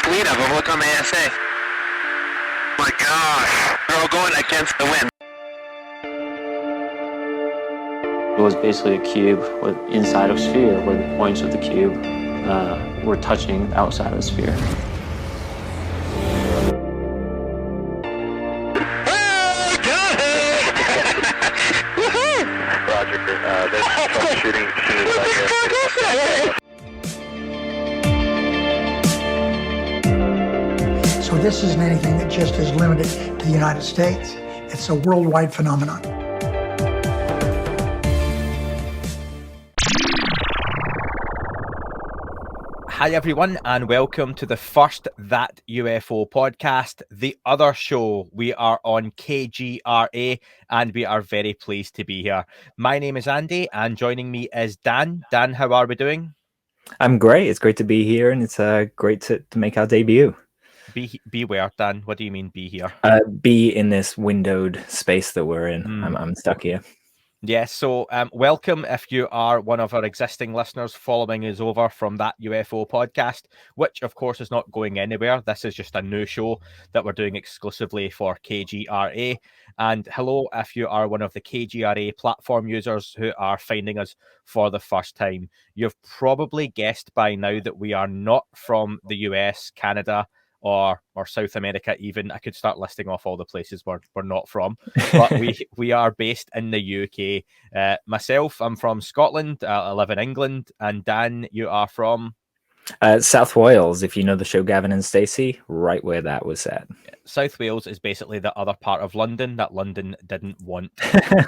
fleet of them. Look on the ASA. Oh my gosh. They're all going against the wind. It was basically a cube with inside of a sphere where the points of the cube were touching the outside of the sphere. Oh, got it! Woohoo! Roger. There's troubleshooting as soon as I get. So this isn't anything that just is limited to the United States. It's a worldwide phenomenon. Hi everyone, and welcome to the first That UFO podcast, The Other Show. We are on KGRA and we are very pleased to be here. My name is Andy and joining me is Dan. Dan, how are we doing? I'm great. It's great to be here, and it's great to make our debut. Be where, Dan? What do you mean be here? Be in this windowed space that we're in. I'm stuck here. Yes, so welcome if you are one of our existing listeners following us over from That UFO Podcast, which of course is not going anywhere. This is just a new show that we're doing exclusively for KGRA. And hello if you are one of the KGRA platform users who are finding us for the first time. You've probably guessed by now that we are not from the US, Canada, or South America even. I could start listing off all the places we're not from, but we are based in the UK. Myself, I'm from Scotland. I live in England. And Dan, you are from? South Wales, if you know the show Gavin and Stacey, right where that was set. South Wales is basically the other part of London that London didn't want.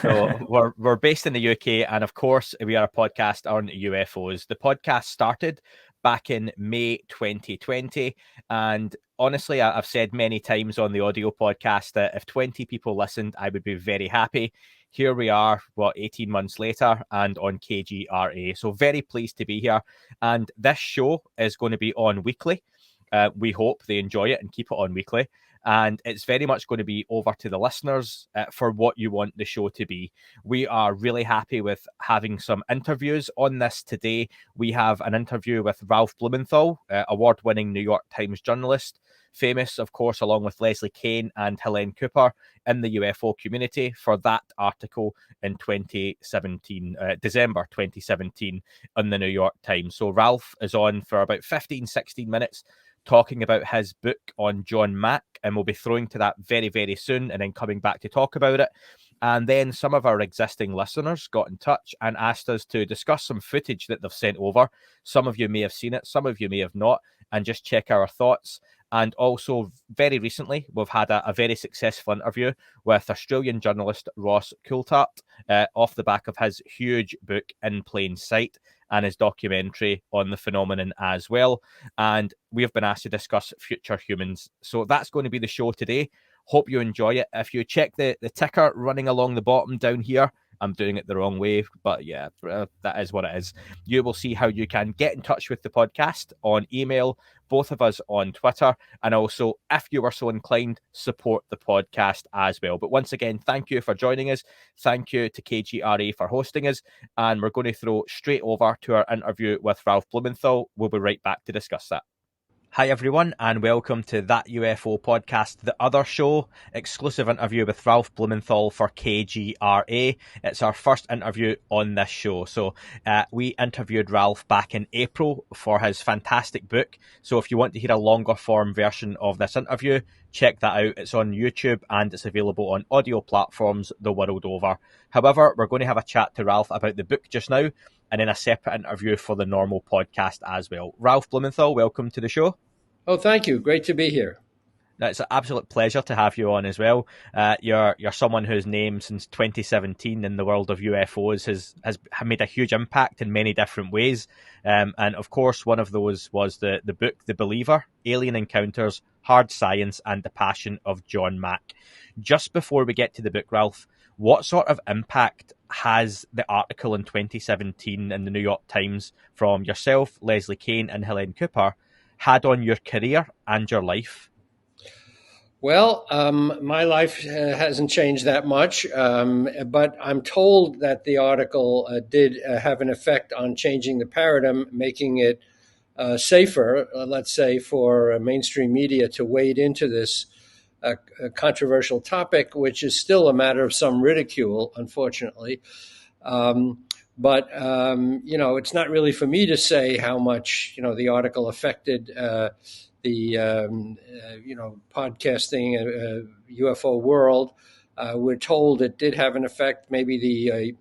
So we're based in the UK, and of course we are a podcast on UFOs. The podcast started back in May 2020, and honestly, I've said many times on the audio podcast that if 20 people listened, I would be very happy. Here we are, 18 months later, and on KGRA. So very pleased to be here. And this show is going to be on weekly. We hope they enjoy it and keep it on weekly. And it's very much going to be over to the listeners for what you want the show to be. We are really happy with having some interviews on this today. We have an interview with Ralph Blumenthal, award-winning New York Times journalist, famous, of course, along with Leslie Kean and Helene Cooper in the UFO community for that article in 2017, December 2017 in the New York Times. So Ralph is on for about 15, 16 minutes talking about his book on John Mack, and we'll be throwing to that very, very soon and then coming back to talk about it. And then some of our existing listeners got in touch and asked us to discuss some footage that they've sent over. Some of you may have seen it, some of you may have not, and just check our thoughts. And also, very recently, we've had a very successful interview with Australian journalist Ross Coulthart off the back of his huge book, In Plain Sight, and his documentary on the phenomenon as well. And we've been asked to discuss future humans. So that's going to be the show today. Hope you enjoy it. If you check the ticker running along the bottom down here, I'm doing it the wrong way, but yeah, that is what it is. You will see how you can get in touch with the podcast on email, both of us on Twitter, and also, if you were so inclined, support the podcast as well. But once again, thank you for joining us. Thank you to KGRA for hosting us, and we're going to throw straight over to our interview with Ralph Blumenthal. We'll be right back to discuss that. Hi everyone, and welcome to That UFO Podcast, The Other Show, exclusive interview with Ralph Blumenthal for KGRA. It's our first interview on this show. So we interviewed Ralph back in April for his fantastic book. So if you want to hear a longer form version of this interview, check that out. It's on YouTube and it's available on audio platforms the world over. However, we're going to have a chat to Ralph about the book just now, and then a separate interview for the normal podcast as well. Ralph Blumenthal, welcome to the show. Oh, thank you. Great to be here. It's an absolute pleasure to have you on as well. You're someone whose name since 2017 in the world of UFOs has made a huge impact in many different ways. And of course, one of those was the book, The Believer, Alien Encounters, Hard Science, and the Passion of John Mack. Just before we get to the book, Ralph, what sort of impact has the article in 2017 in the New York Times from yourself, Leslie Kean, and Helene Cooper had on your career and your life? Well, my life hasn't changed that much, but I'm told that the article did have an effect on changing the paradigm, making it safer, let's say, for mainstream media to wade into this controversial topic, which is still a matter of some ridicule, unfortunately. It's not really for me to say how much, the article affected podcasting, UFO world. We're told it did have an effect. Maybe the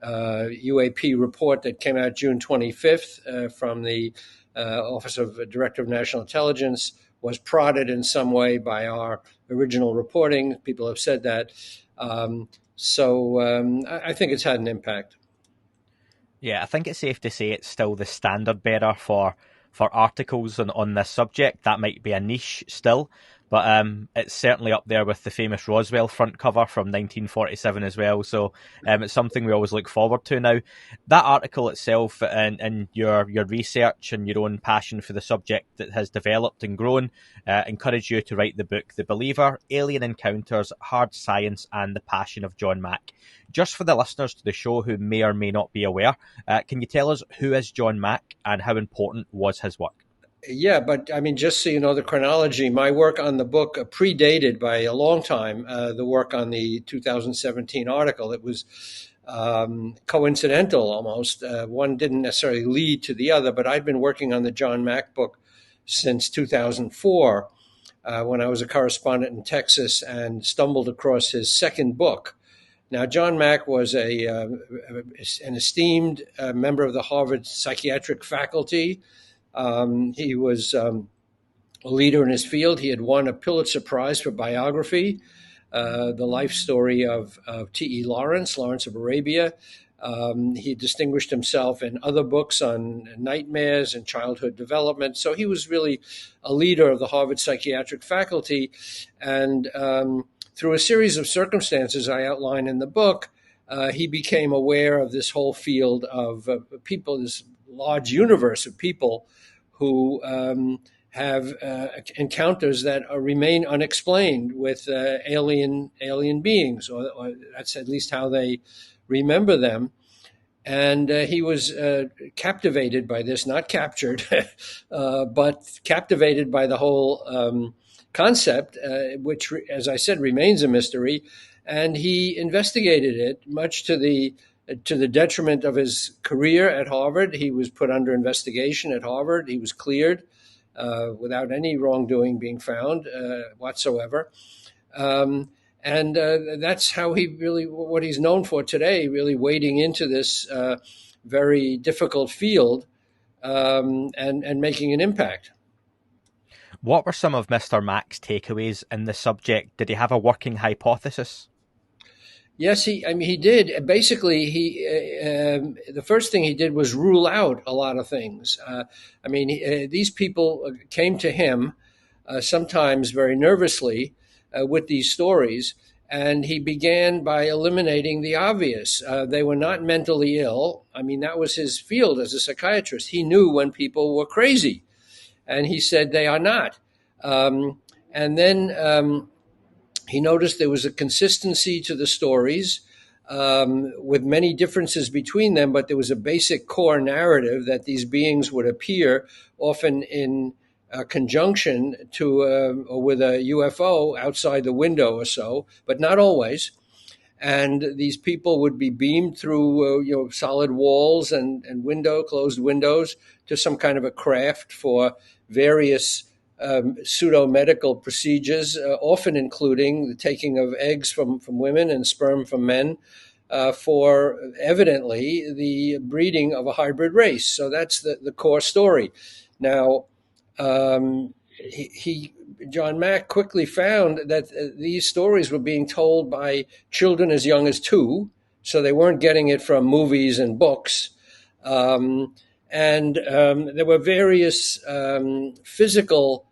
UAP report that came out June 25th from the Office of Director of National Intelligence was prodded in some way by our original reporting. People have said that. I think it's had an impact. Yeah, I think it's safe to say it's still the standard bearer for articles on this subject. That might be a niche still, but it's certainly up there with the famous Roswell front cover from 1947 as well. So it's something we always look forward to now. That article itself and your research and your own passion for the subject that has developed and grown encouraged you to write the book, The Believer, Alien Encounters, Hard Science and the Passion of John Mack. Just for the listeners to the show who may or may not be aware, can you tell us who is John Mack and how important was his work? Yeah, but just so you know the chronology, my work on the book predated by a long time the work on the 2017 article. It was coincidental almost. One didn't necessarily lead to the other, but I'd been working on the John Mack book since 2004 when I was a correspondent in Texas and stumbled across his second book. Now, John Mack was an esteemed member of the Harvard psychiatric faculty. He was a leader in his field. He had won a Pulitzer Prize for biography, the life story of T.E. Lawrence of Arabia. He distinguished himself in other books on nightmares and childhood development. So he was really a leader of the Harvard psychiatric faculty. And through a series of circumstances I outline in the book, he became aware of this whole field of people, this large universe of people who have encounters that remain unexplained with alien beings, or that's at least how they remember them. And he was captivated by this, not captured, but captivated by the whole concept, which, as I said, remains a mystery. And he investigated it, much to the detriment of his career at Harvard. He was put under investigation at Harvard. He was cleared without any wrongdoing being found whatsoever. And that's how what he's known for today, really wading into this very difficult field and making an impact. What were some of Mr. Mack's takeaways in the subject? Did he have a working hypothesis? Yes, he did. Basically, the first thing he did was rule out a lot of things. These people came to him sometimes very nervously with these stories, and he began by eliminating the obvious. They were not mentally ill. That was his field as a psychiatrist. He knew when people were crazy, and he said they are not. And then he noticed there was a consistency to the stories with many differences between them, but there was a basic core narrative that these beings would appear often in conjunction to or with a UFO outside the window or so, but not always. And these people would be beamed through solid walls and closed windows to some kind of a craft for various pseudo-medical procedures, often including the taking of eggs from women and sperm from men for evidently the breeding of a hybrid race. So that's the core story. Now, John Mack quickly found that these stories were being told by children as young as 2, so they weren't getting it from movies and books. And there were various physical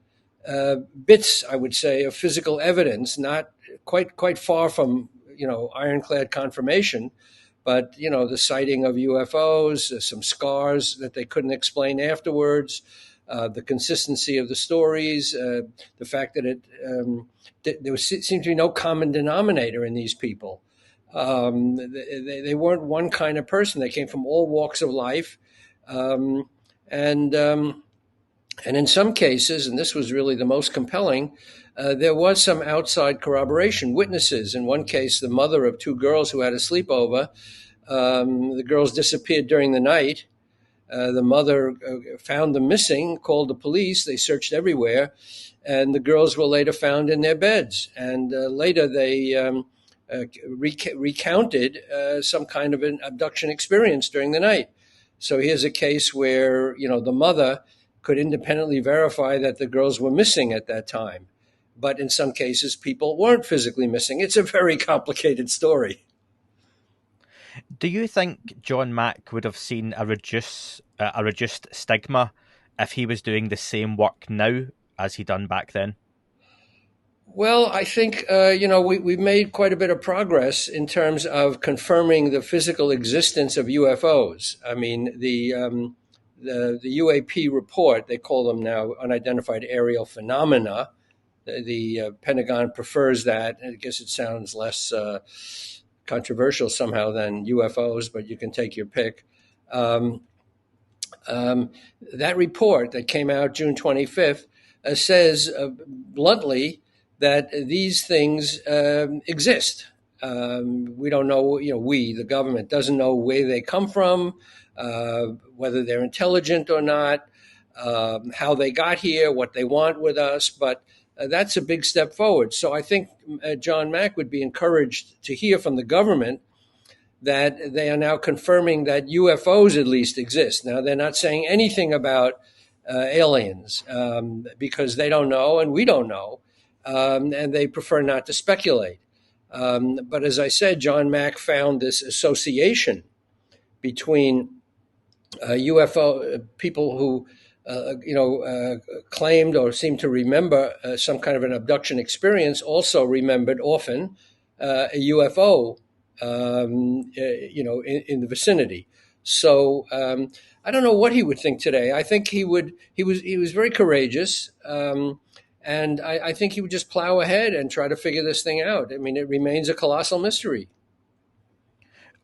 bits, I would say, of physical evidence, not quite far from, ironclad confirmation, but, the sighting of UFOs, some scars that they couldn't explain afterwards, the consistency of the stories, the fact that there seemed to be no common denominator in these people. They weren't one kind of person. They came from all walks of life. And in some cases, and this was really the most compelling, there was some outside corroboration, witnesses. In one case, the mother of two girls who had a sleepover, the girls disappeared during the night. The mother found them missing, called the police. They searched everywhere, and the girls were later found in their beds. And later they recounted some kind of an abduction experience during the night. So here's a case where, the mother could independently verify that the girls were missing at that time. But in some cases, people weren't physically missing. It's a very complicated story. Do you think John Mack would have seen a reduced stigma if he was doing the same work now as he done back then? Well, I think, we've made quite a bit of progress in terms of confirming the physical existence of UFOs. I mean, the UAP report, they call them now unidentified aerial phenomena. The Pentagon prefers that. I guess it sounds less controversial somehow than UFOs, but you can take your pick. That report that came out June 25th says bluntly that these things exist. We don't know, the government doesn't know where they come from, whether they're intelligent or not, how they got here, what they want with us, but that's a big step forward. So I think John Mack would be encouraged to hear from the government that they are now confirming that UFOs at least exist. Now, they're not saying anything about aliens because they don't know and we don't know, and they prefer not to speculate. But as I said, John Mack found this association between UFO people who claimed or seemed to remember some kind of an abduction experience, also remembered often a UFO, in the vicinity. So I don't know what he would think today. I think he was very courageous, and I think he would just plow ahead and try to figure this thing out. I mean, it remains a colossal mystery.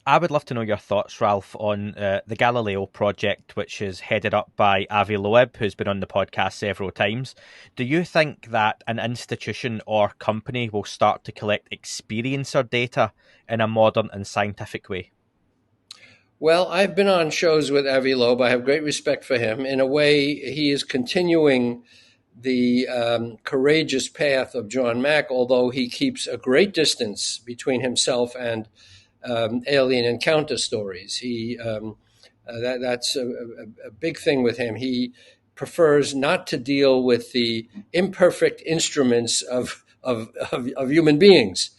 I would love to know your thoughts, Ralph, on the Galileo project, which is headed up by Avi Loeb, who's been on the podcast several times. Do you think that an institution or company will start to collect experiencer data in a modern and scientific way? Well, I've been on shows with Avi Loeb. I have great respect for him. In a way, he is continuing the courageous path of John Mack, although he keeps a great distance between himself and alien encounter stories. That's a big thing with him. He prefers not to deal with the imperfect instruments of human beings.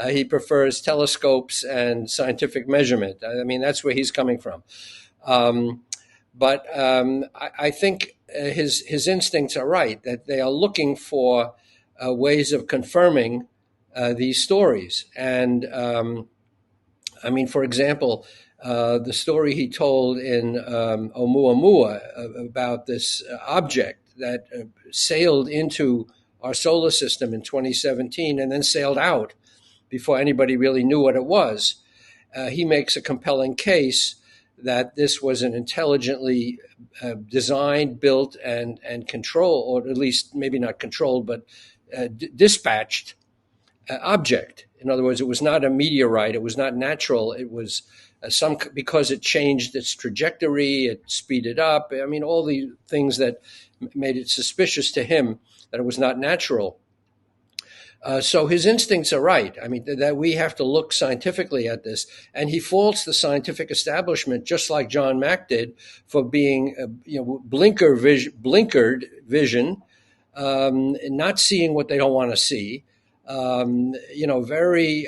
He prefers telescopes and scientific measurement. I mean, that's where he's coming from. But I think his instincts are right, that they are looking for ways of confirming these stories. And for example, the story he told in Oumuamua about this object that sailed into our solar system in 2017 and then sailed out before anybody really knew what it was. He makes a compelling case that this was an intelligently designed, built, and controlled, or at least maybe not controlled, but dispatched object. In other words, it was not a meteorite. It was not natural. It was because it changed its trajectory, it speeded up. I mean, all the things that made it suspicious to him that it was not natural. So his instincts are right. I mean, that we have to look scientifically at this. And he faults the scientific establishment, just like John Mack did, for being, blinkered vision, not seeing what they don't want to see. Very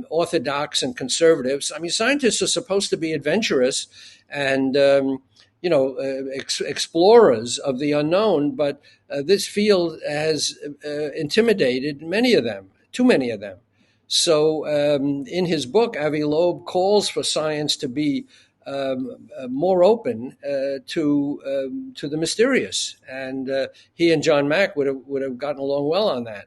orthodox and conservatives. I mean, scientists are supposed to be adventurous and, explorers of the unknown, but this field has intimidated too many of them. So in his book, Avi Loeb calls for science to be more open to the mysterious. And he and John Mack would have gotten along well on that.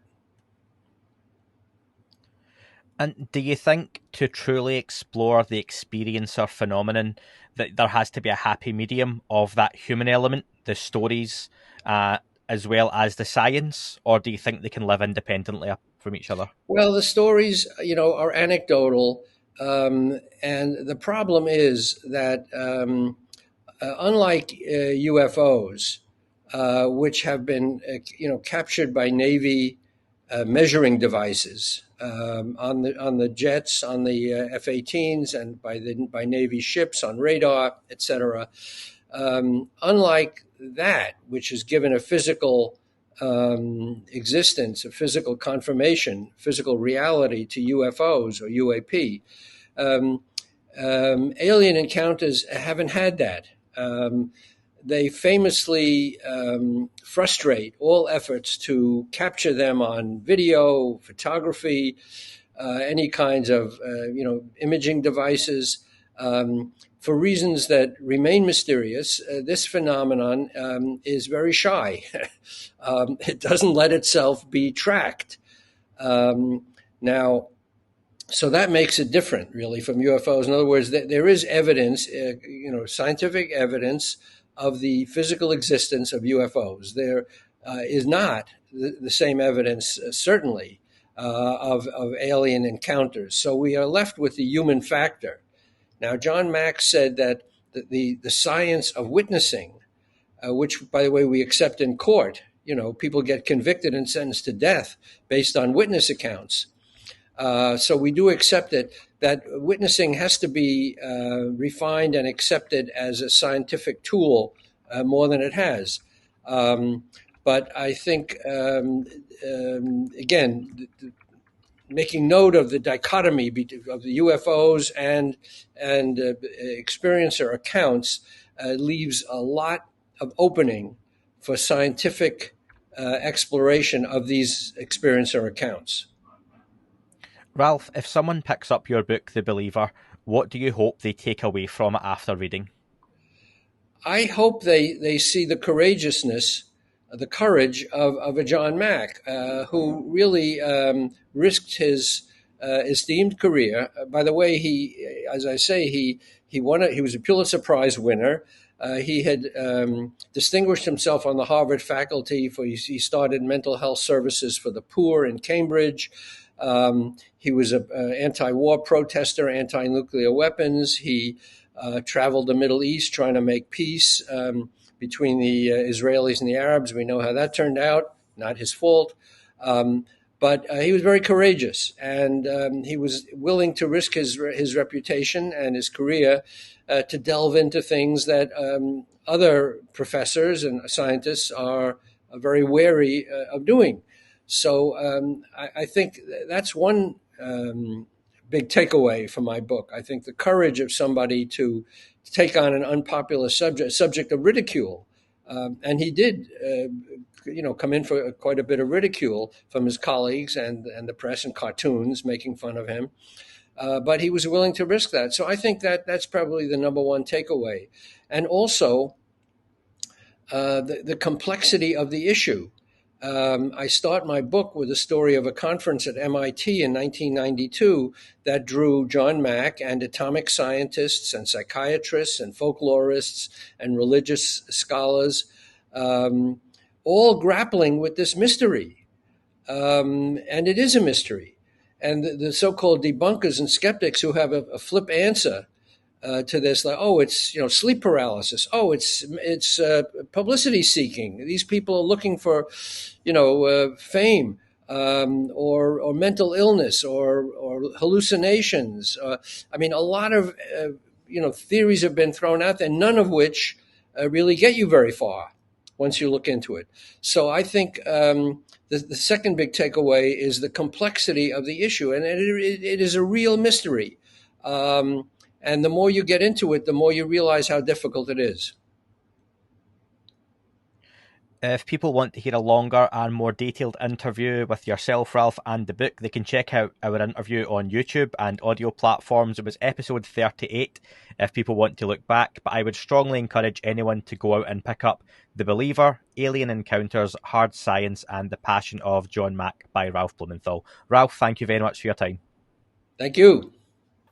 And do you think to truly explore the experiencer phenomenon that there has to be a happy medium of that human element, the stories as well as the science, or do you think they can live independently from each other? Well, the stories, are anecdotal, and the problem is that unlike UFOs, which have been, captured by Navy measuring devices on the jets, on the F-18s, and by Navy ships on radar, etc. Unlike that, which is given a physical existence, a physical confirmation, physical reality to UFOs or UAP, alien encounters haven't had that. They famously frustrate all efforts to capture them on video, photography, any kinds of imaging devices. For reasons that remain mysterious, this phenomenon is very shy. It doesn't let itself be tracked. Now, so that makes it different, really, from UFOs. In other words, there is evidence, scientific evidence of the physical existence of UFOs. There is not the same evidence, certainly, of alien encounters. So we are left with the human factor. Now, John Mack said that the science of witnessing, which, by the way, we accept in court, people get convicted and sentenced to death based on witness accounts. So we do accept it, that witnessing has to be refined and accepted as a scientific tool more than it has. But I think, again, making note of the dichotomy of the UFOs and experiencer accounts leaves a lot of opening for scientific exploration of these experiencer accounts. Ralph, if someone picks up your book, The Believer, what do you hope they take away from it after reading? I hope they see the courageousness, the courage of a John Mack, who really risked his esteemed career. By the way, he was a Pulitzer Prize winner. He had distinguished himself on the Harvard faculty he started mental health services for the poor in Cambridge. He was an anti-war protester, anti-nuclear weapons. He traveled the Middle East trying to make peace between the Israelis and the Arabs. We know how that turned out, not his fault. But he was very courageous, and he was willing to risk his reputation and his career to delve into things that other professors and scientists are very wary of doing. So I think that's one big takeaway from my book. I think the courage of somebody to take on an unpopular subject of ridicule, and he did, come in for quite a bit of ridicule from his colleagues and the press and cartoons making fun of him. But he was willing to risk that. So I think that's probably the number one takeaway. And also the complexity of the issue. I start my book with a story of a conference at MIT in 1992 that drew John Mack and atomic scientists and psychiatrists and folklorists and religious scholars, all grappling with this mystery. And it is a mystery. And the so-called debunkers and skeptics who have a flip answer to this, like, oh, it's sleep paralysis. Oh, it's publicity seeking. These people are looking for, fame, or mental illness, or hallucinations. A lot of theories have been thrown out there, none of which really get you very far once you look into it. So I think the second big takeaway is the complexity of the issue, and it is a real mystery. And the more you get into it, the more you realize how difficult it is. If people want to hear a longer and more detailed interview with yourself, Ralph, and the book, they can check out our interview on YouTube and audio platforms. It was episode 38, if people want to look back. But I would strongly encourage anyone to go out and pick up The Believer, Alien Encounters, Hard Science, and The Passion of John Mack by Ralph Blumenthal. Ralph, thank you very much for your time. Thank you.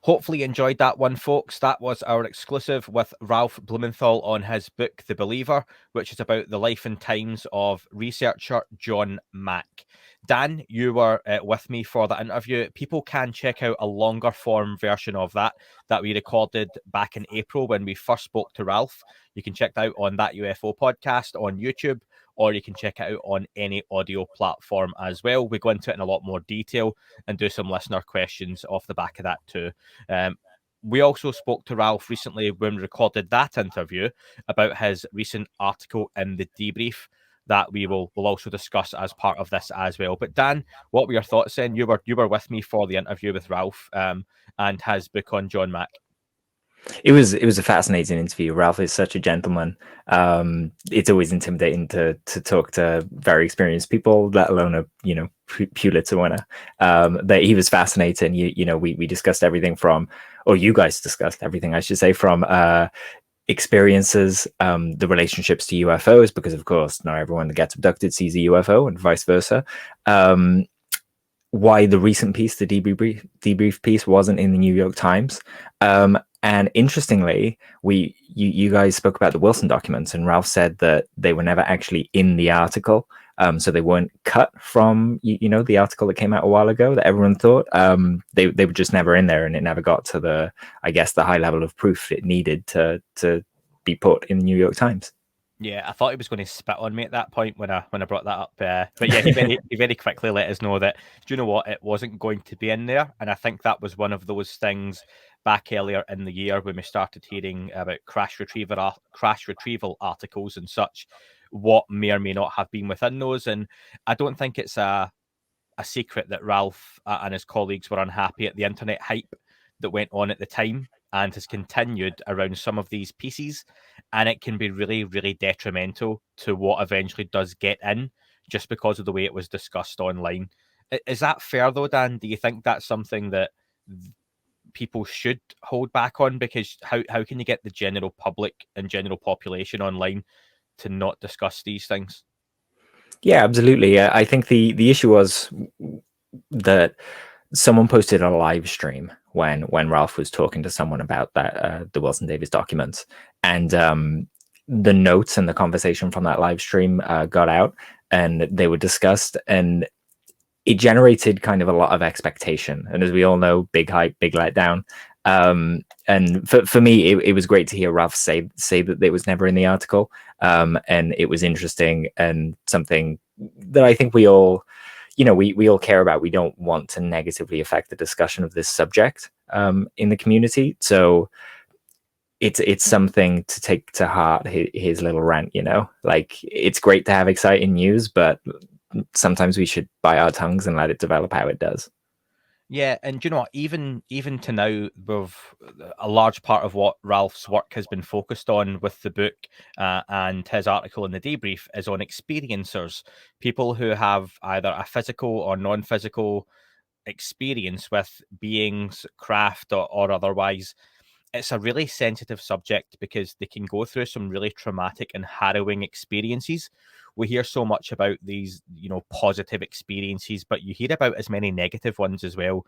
Hopefully you enjoyed that one, folks. That was our exclusive with Ralph Blumenthal on his book, The Believer, which is about the life and times of researcher John Mack. Dan, you were with me for the interview. People can check out a longer form version of that we recorded back in April when we first spoke to Ralph. You can check that out on That UFO Podcast on YouTube, or you can check it out on any audio platform as well. We go into it in a lot more detail and do some listener questions off the back of that too. We also spoke to Ralph recently when we recorded that interview about his recent article in the Debrief that we'll also discuss as part of this as well. But Dan, what were your thoughts then? You were with me for the interview with Ralph and his book on John Mack. It was a fascinating interview. Ralph is such a gentleman. It's always intimidating to talk to very experienced people, let alone a Pulitzer winner. But he was fascinating. We discussed everything from, or you guys discussed everything, I should say, from experiences, the relationships to UFOs, because of course not everyone that gets abducted sees a UFO, and vice versa. Why the recent piece, the debrief piece, wasn't in the New York Times. And interestingly, you guys spoke about the Wilson documents, and Ralph said that they were never actually in the article. So they weren't cut from, the article that came out a while ago that everyone thought. They were just never in there, and it never got to the high level of proof it needed to be put in the New York Times. Yeah, I thought he was going to spit on me at that point when I brought that up. But yeah, he very quickly let us know that, do you know what, it wasn't going to be in there. And I think that was one of those things back earlier in the year when we started hearing about crash retrieval articles and such, what may or may not have been within those. And I don't think it's a secret that Ralph and his colleagues were unhappy at the internet hype that went on at the time and has continued around some of these pieces. And it can be really, really detrimental to what eventually does get in, just because of the way it was discussed online. Is that fair though, Dan? Do you think that's something that people should hold back on? Because how can you get the general public and general population online to not discuss these things? Yeah, absolutely. I think the issue was that someone posted a live stream when Ralph was talking to someone about that the Wilson Davis documents, and the notes and the conversation from that live stream got out, and they were discussed, and it generated kind of a lot of expectation. And as we all know, big hype, big letdown. And for me, it was great to hear Ralph say that it was never in the article, and it was interesting and something that I think we all. We all care about. We don't want to negatively affect the discussion of this subject in the community. So it's something to take to heart, his little rant, like it's great to have exciting news, but sometimes we should bite our tongues and let it develop how it does. Yeah, and you know what? Even to now, with a large part of what Ralph's work has been focused on with the book and his article in the Debrief is on experiencers, people who have either a physical or non-physical experience with beings, craft, or otherwise. It's a really sensitive subject because they can go through some really traumatic and harrowing experiences. We hear so much about these, positive experiences, but you hear about as many negative ones as well.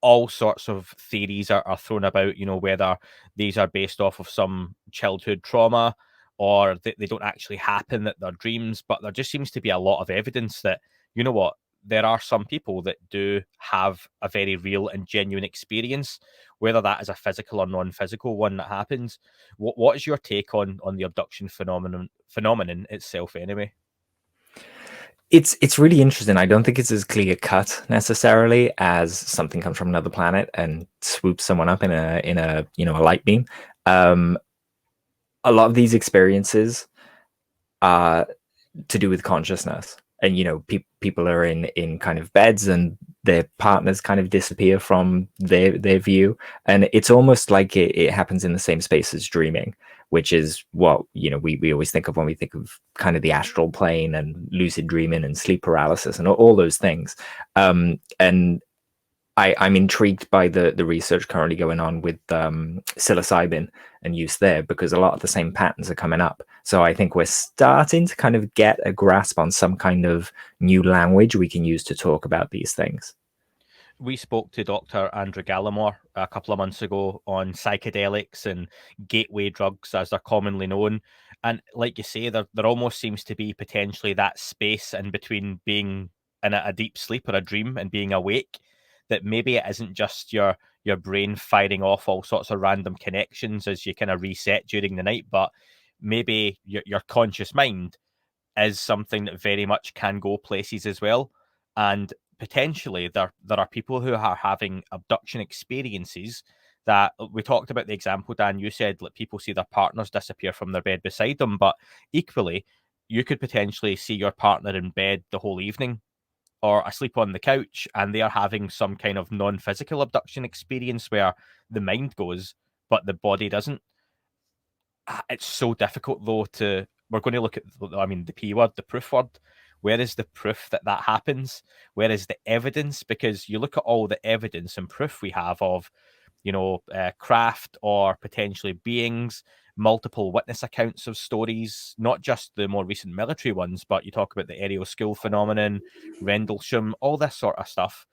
All sorts of theories are thrown about, whether these are based off of some childhood trauma or they don't actually happen, that they're dreams. But there just seems to be a lot of evidence that, there are some people that do have a very real and genuine experience, whether that is a physical or non-physical one that happens. What is your take on the abduction phenomenon itself anyway? It's really interesting. I don't think it's as clear cut necessarily as something comes from another planet and swoops someone up in a light beam. A lot of these experiences are to do with consciousness. And people are in kind of beds, and their partners kind of disappear from their view, and it's almost like it happens in the same space as dreaming, which is what we always think of when we think of kind of the astral plane and lucid dreaming and sleep paralysis and all those things. And I'm intrigued by the research currently going on with psilocybin and use there, because a lot of the same patterns are coming up. So I think we're starting to kind of get a grasp on some kind of new language we can use to talk about these things. We spoke to Dr. Andrew Gallimore a couple of months ago on psychedelics and gateway drugs, as they're commonly known. And like you say, there almost seems to be potentially that space in between being in a deep sleep or a dream and being awake, that maybe it isn't just your brain firing off all sorts of random connections as you kind of reset during the night, but maybe your conscious mind is something that very much can go places as well. And potentially there are people who are having abduction experiences that we talked about. The example, Dan, you said, like, people see their partners disappear from their bed beside them, but equally you could potentially see your partner in bed the whole evening or asleep on the couch, and they are having some kind of non-physical abduction experience where the mind goes but the body doesn't. It's so difficult though to, we're going to look at, I mean, the P word, the proof word. Where is the proof that that happens? Where is the evidence? Because you look at all the evidence and proof we have of, craft or potentially beings, multiple witness accounts of stories, not just the more recent military ones, but you talk about the aerial school phenomenon, Rendlesham, all this sort of stuff.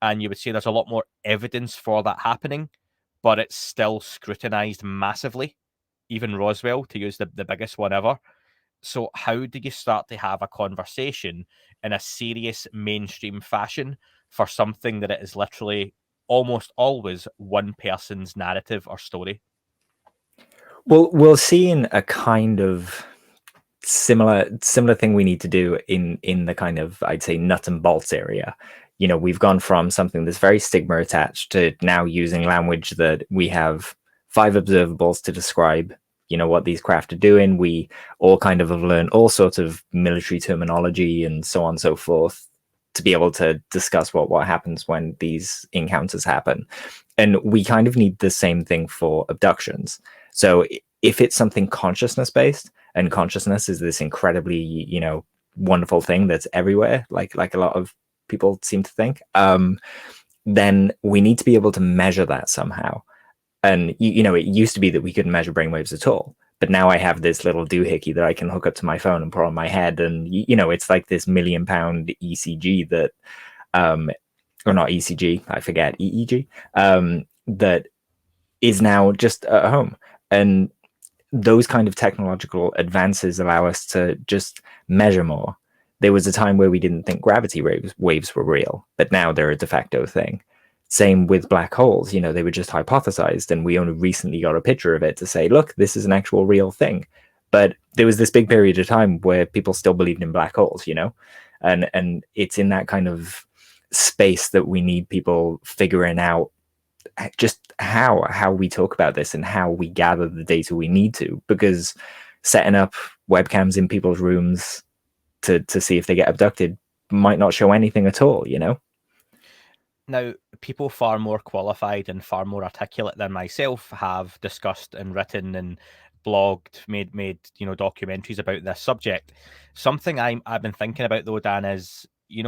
And you would say there's a lot more evidence for that happening, but it's still scrutinized massively. Even Roswell, to use the biggest one ever. So how do you start to have a conversation in a serious mainstream fashion for something that it is literally almost always one person's narrative or story? Well, we're seeing a kind of similar thing we need to do in the kind of, I'd say, nut and bolts area. We've gone from something that's very stigma attached to now using language that we have 5 observables to describe what these craft are doing. We all kind of have learned all sorts of military terminology and so on and so forth to be able to discuss what happens when these encounters happen. And we kind of need the same thing for abductions. So if it's something consciousness based, and consciousness is this incredibly, wonderful thing that's everywhere, like a lot of people seem to think, then we need to be able to measure that somehow. And, it used to be that we couldn't measure brainwaves at all. But now I have this little doohickey that I can hook up to my phone and put on my head. And, it's like this £1 million ECG that, or not ECG, I forget, EEG, that is now just at home. And those kind of technological advances allow us to just measure more. There was a time where we didn't think gravity waves were real, but now they're a de facto thing. Same with black holes, they were just hypothesized, and we only recently got a picture of it to say, look, this is an actual real thing. But there was this big period of time where people still believed in black holes, and it's in that kind of space that we need people figuring out just how we talk about this and how we gather the data we need to, because setting up webcams in people's rooms to see if they get abducted might not show anything at all, Now, people far more qualified and far more articulate than myself have discussed and written and blogged, made documentaries about this subject. Something I've been thinking about though, Dan, is we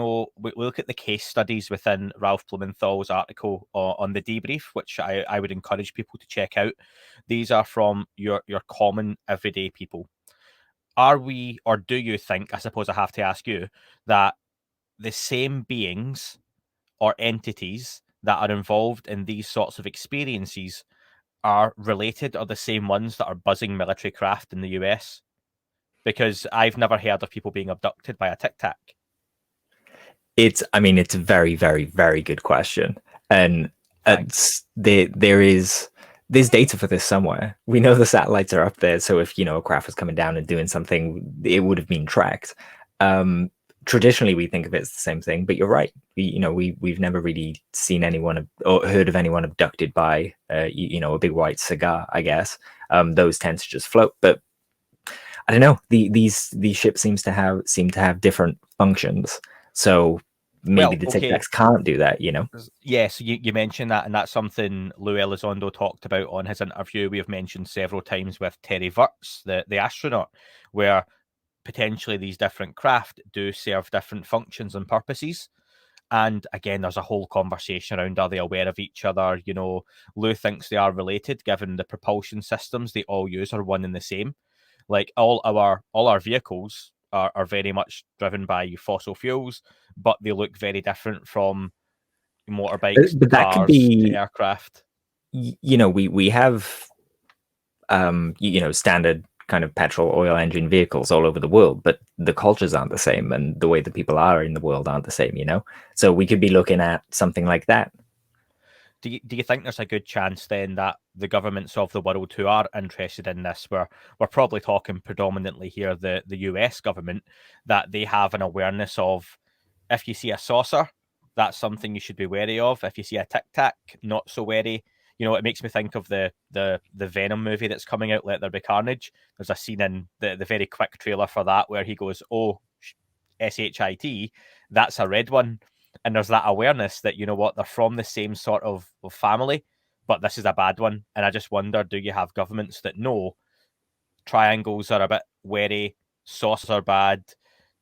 look at the case studies within Ralph Blumenthal's article on the Debrief, which I would encourage people to check out. These are from your common everyday people. Are we, or do you think, I suppose I have to ask you, that the same beings or entities that are involved in these sorts of experiences are related, or the same ones that are buzzing military craft in the US? Because I've never heard of people being abducted by a Tic Tac. It's a very, very, very good question. And there's data for this somewhere. We know the satellites are up there. So if, a craft was coming down and doing something, it would have been tracked. Traditionally, we think of it as the same thing, but you're right. We've never really seen anyone or heard of anyone abducted by, a big white cigar, I guess. Those tend to just float. But I don't know. These ships seem to have different functions. So maybe the Tic Tacs can't do that, Yes, you mentioned that, and that's something Lou Elizondo talked about on his interview. We have mentioned several times with Terry Virts, the astronaut, where potentially these different craft do serve different functions and purposes. And again, there's a whole conversation around, are they aware of each other? Lou thinks they are related, given the propulsion systems they all use are one and the same. Like all our vehicles are very much driven by fossil fuels, but they look very different from motorbikes, But that could cars, to be, aircraft. we have standard kind of petrol oil engine vehicles all over the world, but the cultures aren't the same, and the way that people are in the world aren't the same. So we could be looking at something like that. Do you think there's a good chance then that the governments of the world who are interested in this, we're probably talking predominantly here the US government, that they have an awareness of, if you see a saucer, that's something you should be wary of. If you see a tic tac, not so wary. It makes me think of the Venom movie that's coming out, Let There Be Carnage. There's a scene in the very quick trailer for that where he goes, "Oh, SHIT, that's a red one." And there's that awareness that, they're from the same sort of family, but this is a bad one. And I just wonder, do you have governments that know triangles are a bit wary, saucers are bad,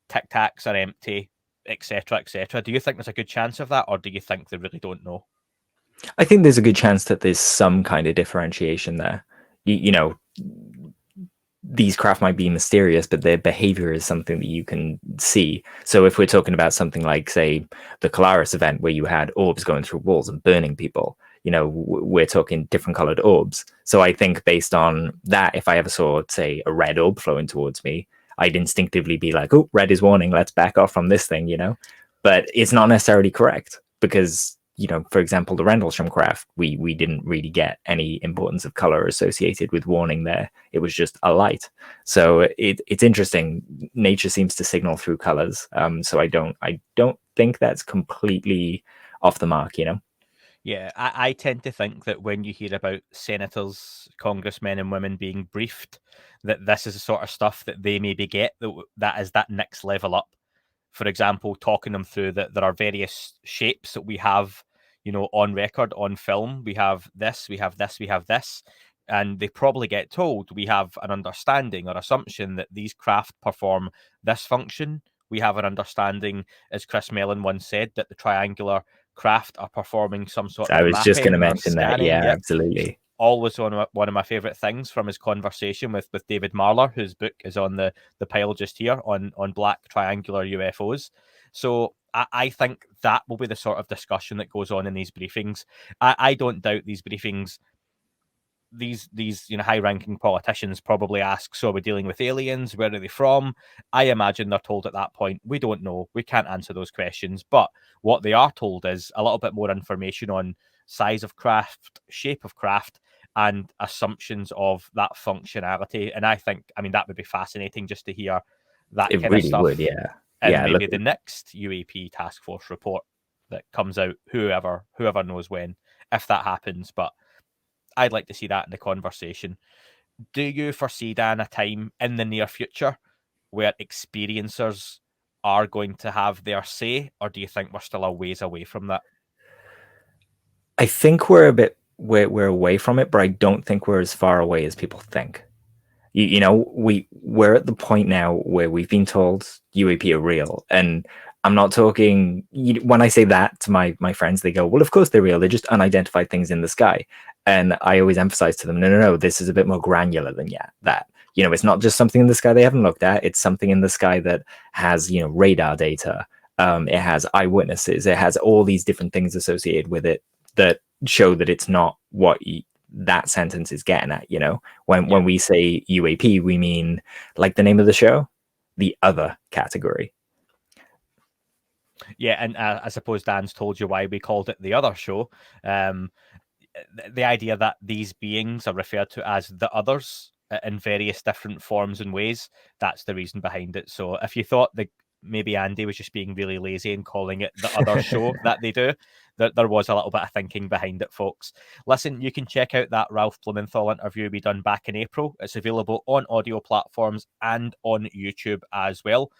tic tacs are empty, etc., etc.? Do you think there's a good chance of that, or do you think they really don't know? I think there's a good chance that there's some kind of differentiation there. These craft might be mysterious, but their behavior is something that you can see. So if we're talking about something like, say, the Colaris event, where you had orbs going through walls and burning people, we're talking different colored orbs. So I think based on that, if I ever saw, say, a red orb flowing towards me, I'd instinctively be like, "Oh, red is warning, let's back off from this thing," But it's not necessarily correct, because for example, the Rendlesham craft, we didn't really get any importance of color associated with warning there. It was just a light. So it's interesting. Nature seems to signal through colors. So I don't think that's completely off the mark. Yeah, I tend to think that when you hear about senators, congressmen, and women being briefed, that this is the sort of stuff that they maybe get that is that next level up. For example, talking them through that there are various shapes that we have, on record, on film. We have this, we have this, we have this. And they probably get told, we have an understanding or assumption that these craft perform this function. We have an understanding, as Chris Mellon once said, that the triangular craft are performing some sort of I was just going to mapping or mention that. scanning. Yeah, Yep. absolutely. Always one of my favorite things from his conversation with David Marler, whose book is on the pile just here on black triangular UFOs. So I think that will be the sort of discussion that goes on in these briefings. I don't doubt these briefings. These high-ranking politicians probably ask, "So are we dealing with aliens? Where are they from?" I imagine they're told at that point, "We don't know. We can't answer those questions." But what they are told is a little bit more information on size of craft, shape of craft, and assumptions of that functionality. And I think, that would be fascinating just to hear that It kind really of stuff. would, yeah. And Yeah, maybe the next UAP task force report that comes out, whoever knows when, if that happens. But I'd like to see that in the conversation. Do you foresee, Dan, a time in the near future where experiencers are going to have their say, or do you think we're still a ways away from that? I think we're away from it, but I don't think we're as far away as people think. We're at the point now where we've been told UAP are real, and I'm not talking, when I say that to my friends, they go, "Well, of course they're real. They're just unidentified things in the sky." And I always emphasize to them, no, this is a bit more granular than that. It's not just something in the sky they haven't looked at. It's something in the sky that has, radar data. It has eyewitnesses. It has all these different things associated with it that show that it's not what that sentence is getting at. When we say UAP, we mean, like the name of the show, the other category. Yeah, and I suppose Dan's told you why we called it the other show. The idea that these beings are referred to as the others in various different forms and ways, that's the reason behind it. So if you thought that maybe Andy was just being really lazy and calling it the other show that they do, there was a little bit of thinking behind it, folks. Listen, you can check out that Ralph Blumenthal interview we done back in April. It's available on audio platforms and on YouTube as well.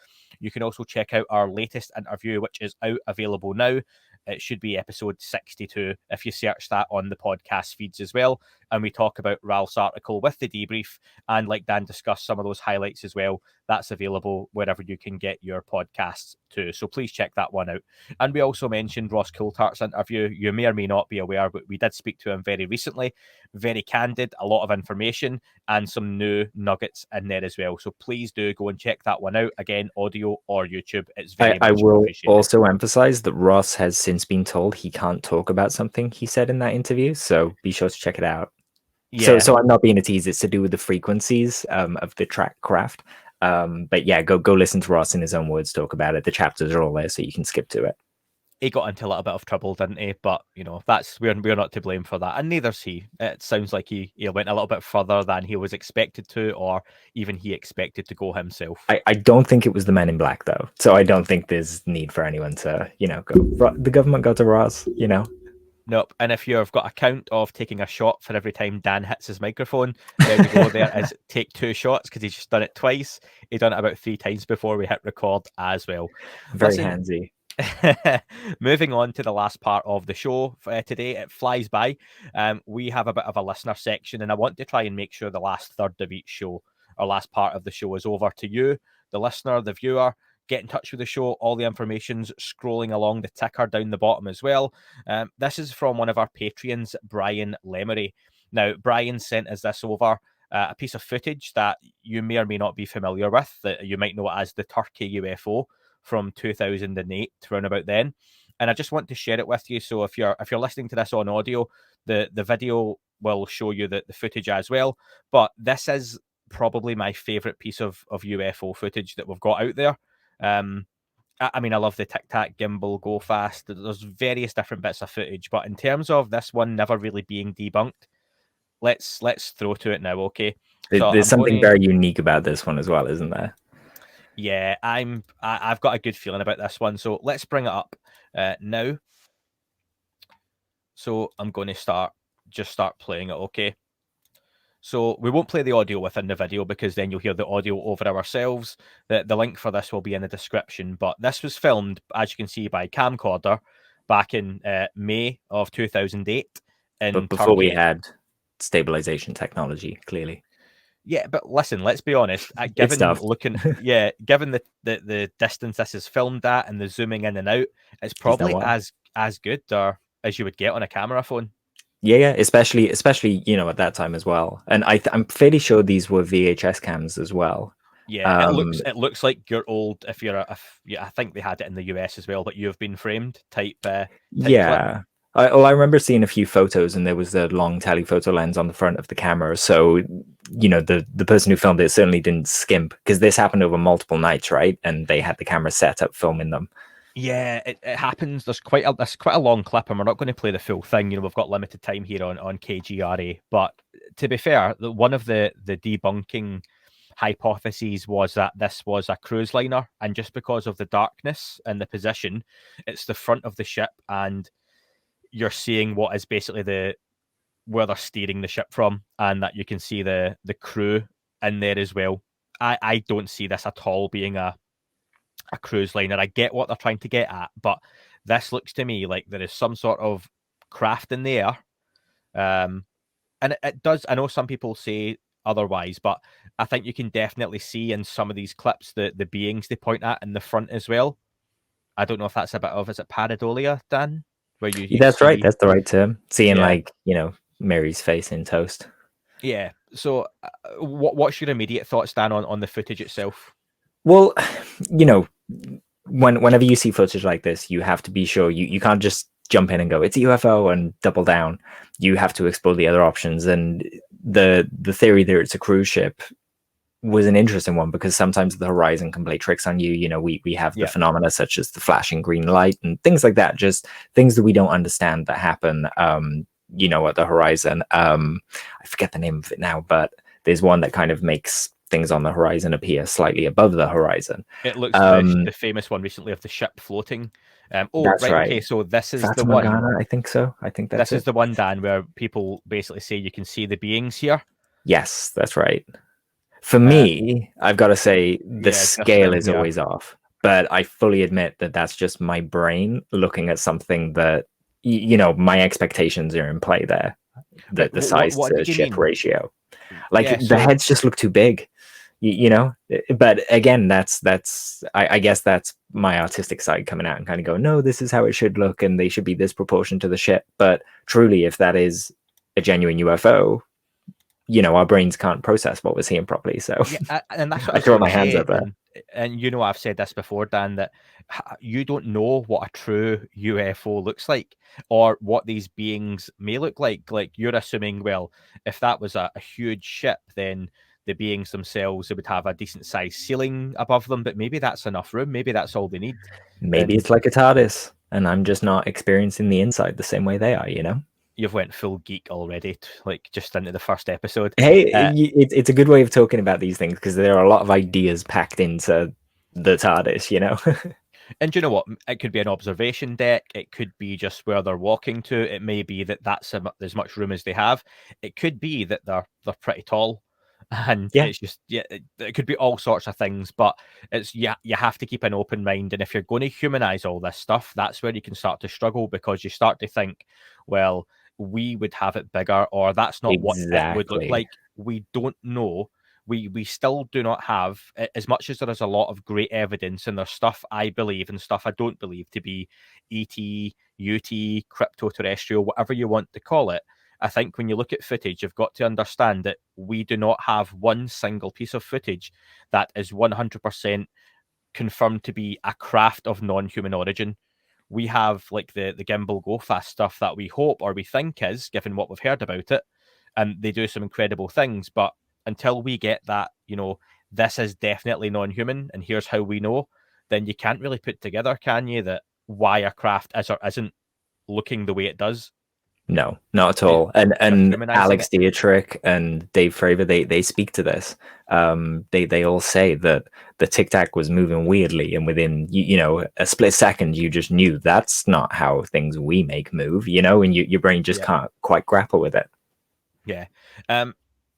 You can also check out our latest interview, which is available now. It should be episode 62 if you search that on the podcast feeds as well. and we talk about Ralph's article with the debrief, and like Dan discussed, some of those highlights as well. That's available wherever you can get your podcasts too. So please check that one out. And we also mentioned Ross Coulthart's interview. You may or may not be aware, but we did speak to him very recently. Very candid, a lot of information, and some new nuggets in there as well. So please do go and check that one out. Again, audio or YouTube. It's very I much will appreciated. also emphasize that Ross has since been told he can't talk about something he said in that interview, so be sure to check it out. Yeah. So I'm not being a tease. It's to do with the frequencies of the track craft. But yeah, go listen to Ross in his own words talk about it. The chapters are all there, so you can skip to it. He got into a little bit of trouble, didn't he? But that's we're not to blame for that, and neither's he. It sounds like he went a little bit further than he was expected to, or even he expected to go himself. I don't think it was the Men in Black though, so I don't think there's need for anyone to go. The government go to Ross, Nope. And if you've got a count of taking a shot for every time Dan hits his microphone, there you go. There is take 2 shots, because he's just done it twice. He's done it about 3 times before we hit record as well. Very handsy. Moving on to the last part of the show today, it flies by. We have a bit of a listener section, and I want to try and make sure the last third of each show, or last part of the show, is over to you, the listener, the viewer. Get in touch with the show. All the information's scrolling along the ticker down the bottom as well. This is from one of our Patreons, Brian Lemery. Now, Brian sent us this over, a piece of footage that you may or may not be familiar with, that you might know as the Turkey UFO from 2008, round about then. And I just want to share it with you. So if you're listening to this on audio, the video will show you the footage as well. But this is probably my favorite piece of UFO footage that we've got out there. I mean, I love the Tic Tac, gimbal, go fast. There's various different bits of footage, but in terms of this one never really being debunked, let's throw to it now, okay? There's something very unique about this one as well, isn't there? Yeah, I've got a good feeling about this one, so let's bring it up now. So I'm going to start playing it, okay? So we won't play the audio within the video, because then you'll hear the audio over ourselves. The link for this will be in the description, but this was filmed, as you can see, by camcorder back in May of 2008. But before we had stabilization technology, clearly. Yeah, but listen, let's be honest. Given the distance this is filmed at and the zooming in and out, it's probably as good or as you would get on a camera phone. Yeah, especially at that time as well. And I'm fairly sure these were VHS cams as well. Yeah, it looks like your old. I think they had it in the US as well, but you've been framed type. Yeah. I remember seeing a few photos, and there was a long telephoto lens on the front of the camera. So, the person who filmed it certainly didn't skimp, because this happened over multiple nights, right? And they had the camera set up filming them. Yeah, it happens. There's quite a long clip, and we're not going to play the full thing. We've got limited time here on KGRA. But to be fair, one of the debunking hypotheses was that this was a cruise liner, and just because of the darkness and the position, it's the front of the ship, and you're seeing what is basically where they're steering the ship from, and that you can see the crew in there as well. I don't see this at all being a cruise liner. I get what they're trying to get at, but this looks to me like there is some sort of craft in the air. And it does. I know some people say otherwise, but I think you can definitely see in some of these clips the beings they point at in the front as well. I don't know if that's a bit of, is it pareidolia, Dan? Where you That's right. That's the right term. Seeing Mary's face in toast. Yeah. So what's your immediate thoughts, Dan, on the footage itself? Well, whenever you see footage like this, you have to be sure you can't just jump in and go, it's a UFO and double down. You have to explore the other options. And the theory that it's a cruise ship was an interesting one, because sometimes the horizon can play tricks on you. We have the phenomena such as the flashing green light and things like that, just things that we don't understand that happen, at the horizon. I forget the name of it now, but there's one that kind of makes things on the horizon appear slightly above the horizon. It looks the famous one recently of the ship floating. That's right. right. Okay, so this is Fata the one. Morgana, I think so. I think that's this is the one, Dan, where people basically say you can see the beings here. Yes, that's right. For me, I've got to say the scale is always off, but I fully admit that that's just my brain looking at something that, my expectations are in play there. the But size what to did you ship mean? ratio. Like Yeah, the so heads just look too big, you know. But again, that's I guess that's my artistic side coming out and kind of go, no, this is how it should look, and they should be this proportion to the ship. But truly, if that is a genuine UFO, you know, our brains can't process what we're seeing properly. So yeah, and that's what I I was throw going my to hands say, up there. and you know I've said this before, Dan, that you don't know what a true UFO looks like or what these beings may look like. Like you're assuming, well, if that was a huge ship, then the beings themselves, they would have a decent sized ceiling above them, but maybe that's enough room. Maybe that's all they need. Maybe And it's like a TARDIS, and I'm just not experiencing the inside the same way they are, you know. you've went full geek already, like just into the first episode. Hey, it's a good way of talking about these things because there are a lot of ideas packed into the TARDIS, you know. And do you know what? It could be an observation deck. It could be just where they're walking to. It may be that that's as much room as they have. It could be that they're pretty tall, and Yeah. it's just it could be all sorts of things. But it's you have to keep an open mind. And if you're going to humanize all this stuff, that's where you can start to struggle because you start to think, well, we would have it bigger, or that's not what it would look Exactly. like. We don't know. We still do not have, as much as there is a lot of great evidence and there's stuff I believe and stuff I don't believe to be ET, UT, crypto terrestrial, whatever you want to call it. I think when you look at footage, you've got to understand that we do not have one single piece of footage that is 100% confirmed to be a craft of non-human origin. We have like the gimbal go fast stuff that we hope or we think is, given what we've heard about it, and they do some incredible things. But until we get that, this is definitely non-human, and here's how we know, then you can't really put together, can you, that why a craft is or isn't looking the way it does. No, not at You're all. And humanizing Alex it. Dietrich and Dave Fravor, they speak to this. They all say that the Tic Tac was moving weirdly, and within you know a split second, you just knew that's not how things we make move. You know, and your brain just can't quite grapple with it. Yeah.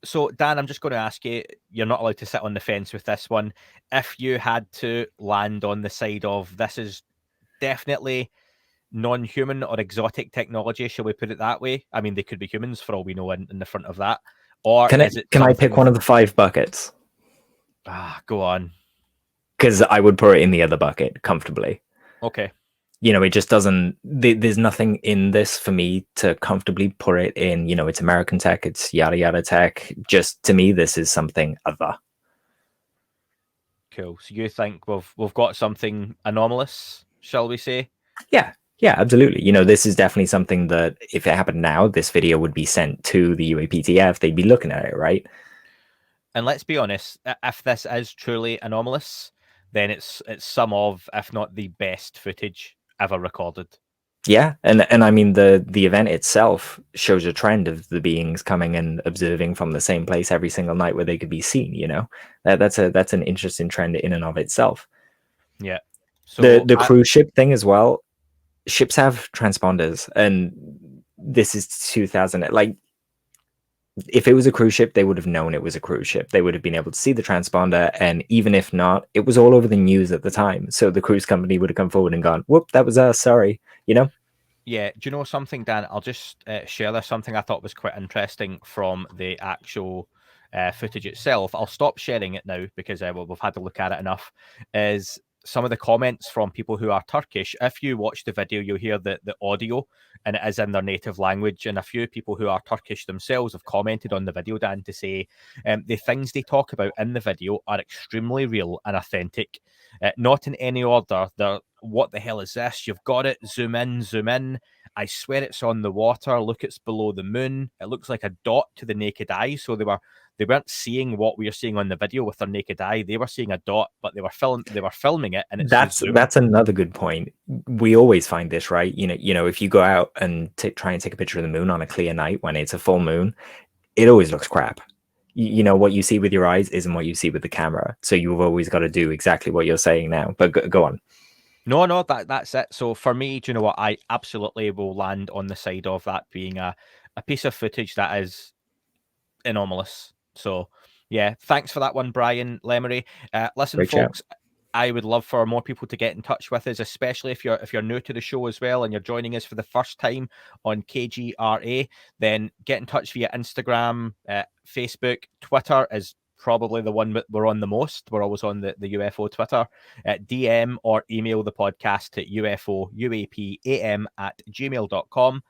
So Dan, I'm just going to ask you, you're not allowed to sit on the fence with this one. If you had to land on the side of this is definitely non-human or exotic technology, shall we put it that way? I mean, they could be humans for all we know in the front of that. Or Can is it I something... pick one of the 5 buckets? Go on. Because I would put it in the other bucket comfortably. Okay. You know, it just doesn't, there's nothing in this for me to comfortably put it in, you know, it's American tech, it's yada yada tech. Just to me, this is something other. Cool. So you think we've got something anomalous, shall we say? Yeah, absolutely. You know, this is definitely something that if it happened now, this video would be sent to the UAPTF. They'd be looking at it, right? And let's be honest, if this is truly anomalous, then it's some of, if not the best footage ever recorded. Yeah, and I mean the event itself shows a trend of the beings coming and observing from the same place every single night where they could be seen. You know, that's an interesting trend in and of itself. Yeah. So the cruise ship thing as well. Ships have transponders, and this is 2000. Like, if it was a cruise ship, they would have known it was a cruise ship. They would have been able to see the transponder, and even if not, it was all over the news at the time. So the cruise company would have come forward and gone, "Whoop, that was us. Sorry," you know. Yeah, do you know something, Dan? I'll just share this. Something I thought was quite interesting from the actual footage itself. I'll stop sharing it now because we've had to look at it enough. Is some of the comments from people who are Turkish. If you watch the video, you'll hear the audio, and it is in their native language. And a few people who are Turkish themselves have commented on the video, Dan, to say the things they talk about in the video are extremely real and authentic. Not in any order. They're, what the hell is this? You've got it. Zoom in, zoom in. I swear it's on the water. Look, it's below the moon. It looks like a dot to the naked eye. So they weren't seeing what we are seeing on the video with their naked eye. They were seeing a dot, but they were filming it, and it's that's another good point. We always find this, right? You know, if you go out and try and take a picture of the moon on a clear night when it's a full moon, it always looks crap. You know, what you see with your eyes isn't what you see with the camera. So you've always got to do exactly what you're saying now. But go on. No, that's it. So for me, do you know what? I absolutely will land on the side of that being a piece of footage that is anomalous. So yeah, thanks for that one, Brian Lemery. Listen, Great folks, I would love for more people to get in touch with us, especially if you're new to the show as well and you're joining us for the first time on KGRA. Then get in touch via Instagram, Facebook, Twitter is probably the one that we're on the most. We're always on the UFO Twitter. DM or email the podcast at ufouapam@gmail.com,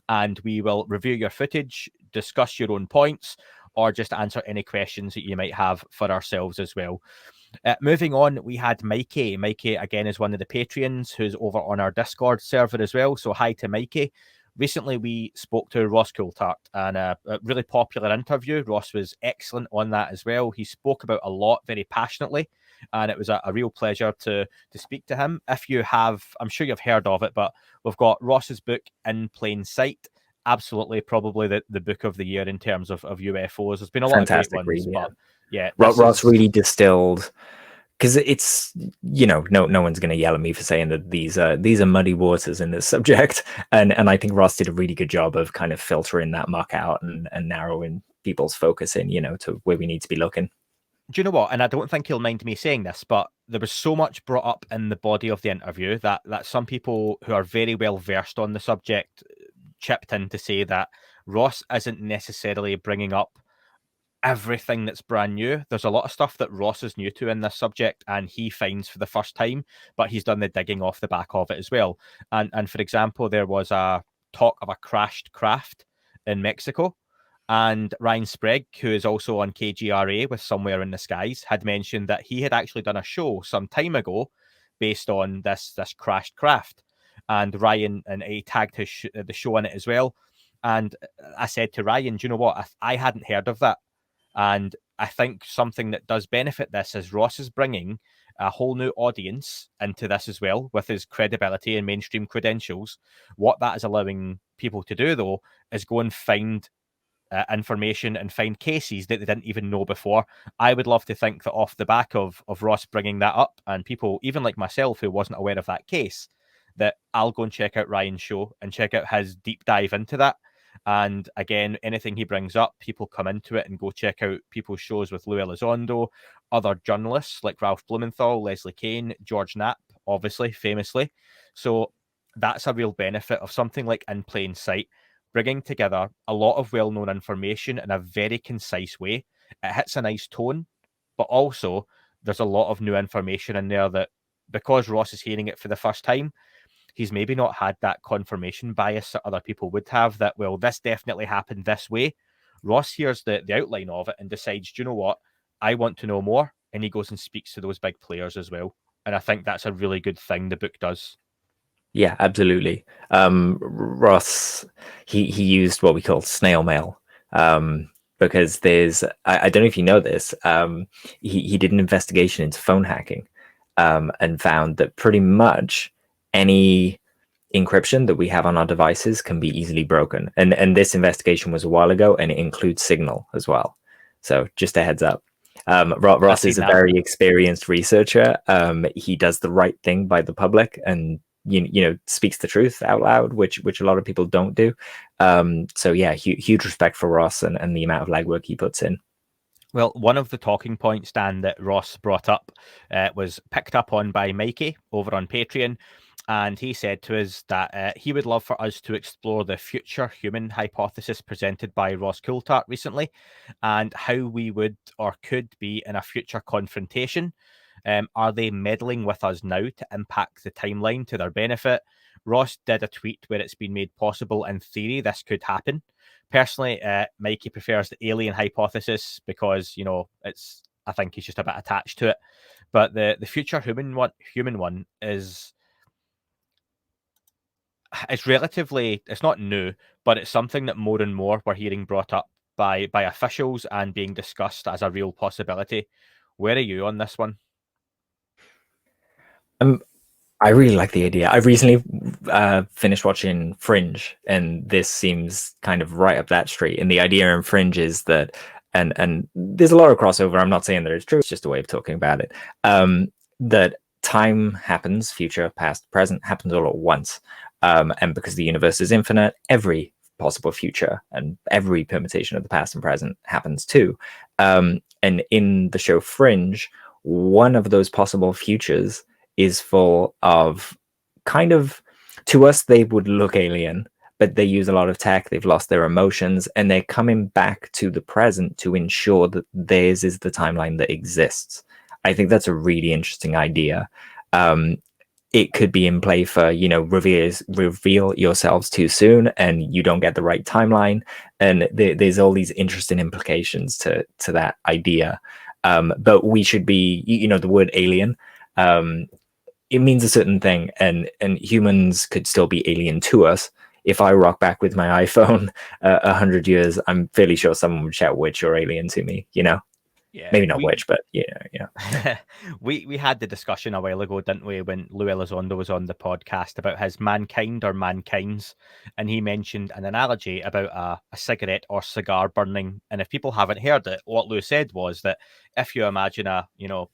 and we will review your footage, discuss your own points, or just answer any questions that you might have for ourselves as well. Moving on, we had Mikey. Mikey, again, is one of the Patreons who's over on our Discord server as well. So hi to Mikey. Recently, we spoke to Ross Coulthart, and a really popular interview. Ross was excellent on that as well. He spoke about a lot very passionately, and it was a real pleasure to speak to him. If you have, I'm sure you've heard of it, but we've got Ross's book, In Plain Sight. Absolutely, probably the book of the year in terms of UFOs. There's been a lot Fantastic of great ones, read, but yeah, Ross really distilled, because it's, no one's going to yell at me for saying that these are muddy waters in this subject, and I think Ross did a really good job of kind of filtering that muck out and narrowing people's focus in, to where we need to be looking. Do you know what? And I don't think he'll mind me saying this, but there was so much brought up in the body of the interview that some people who are very well versed on the subject chipped in to say that Ross isn't necessarily bringing up everything that's brand new. There's a lot of stuff that Ross is new to in this subject and he finds for the first time, but he's done the digging off the back of it as well. And for example, there was a talk of a crashed craft in Mexico, and Ryan Sprague, who is also on KGRA with Somewhere in the Skies, had mentioned that he had actually done a show some time ago based on this crashed craft. And Ryan, and he tagged the show in it as well. And I said to Ryan, do you know what? I hadn't heard of that. And I think something that does benefit this is Ross is bringing a whole new audience into this as well with his credibility and mainstream credentials. What that is allowing people to do, though, is go and find information and find cases that they didn't even know before. I would love to think that off the back of Ross bringing that up, and people, even like myself, who wasn't aware of that case, that I'll go and check out Ryan's show and check out his deep dive into that. And again, anything he brings up, people come into it and go check out people's shows with Lou Elizondo, other journalists like Ralph Blumenthal, Leslie Kane, George Knapp, obviously, famously. So that's a real benefit of something like In Plain Sight, bringing together a lot of well-known information in a very concise way. It hits a nice tone, but also there's a lot of new information in there that, because Ross is hearing it for the first time, he's maybe not had that confirmation bias that other people would have, that, well, this definitely happened this way. Ross hears the outline of it and decides, do you know what? I want to know more. And he goes and speaks to those big players as well. And I think that's a really good thing the book does. Yeah, absolutely. Ross, he used what we call snail mail, because there's, I don't know if you know this, he did an investigation into phone hacking, and found that pretty much any encryption that we have on our devices can be easily broken. And this investigation was a while ago, and it includes Signal as well. So just a heads up. Ross is a very experienced researcher. He does the right thing by the public, and speaks the truth out loud, which a lot of people don't do. So yeah, huge respect for Ross and the amount of legwork he puts in. Well, one of the talking points, Dan, that Ross brought up was picked up on by Mikey over on Patreon. And he said to us that he would love for us to explore the future human hypothesis presented by Ross Coulthart recently, and how we would or could be in a future confrontation. Are they meddling with us now to impact the timeline to their benefit? Ross did a tweet where it's been made possible in theory this could happen. Personally, Mikey prefers the alien hypothesis because, I think he's just a bit attached to it. But the future human one is... it's not new, but it's something that more and more we're hearing brought up by officials and being discussed as a real possibility. Where are you on this one? I really like the idea. I recently finished watching Fringe, and this seems kind of right up that street. And the idea in Fringe is that, and there's a lot of crossover. I'm not saying that it's true. It's just a way of talking about it. That time happens, future, past, present, happens all at once. And because the universe is infinite, every possible future and every permutation of the past and present happens too. And in the show Fringe, one of those possible futures is full of kind of, to us, they would look alien, but they use a lot of tech. They've lost their emotions, and they're coming back to the present to ensure that theirs is the timeline that exists. I think that's a really interesting idea. It could be in play for, reveal yourselves too soon and you don't get the right timeline. And there's all these interesting implications to that idea. But we should be, the word alien, it means a certain thing, and humans could still be alien to us. If I rock back with my iPhone 100 years, I'm fairly sure someone would shout witch or alien to me, Yeah, maybe not witch, but yeah. we had the discussion a while ago, didn't we, when Lou Elizondo was on the podcast about his mankind or mankind's, and he mentioned an analogy about a cigarette or cigar burning. And if people haven't heard it, what Lou said was that if you imagine a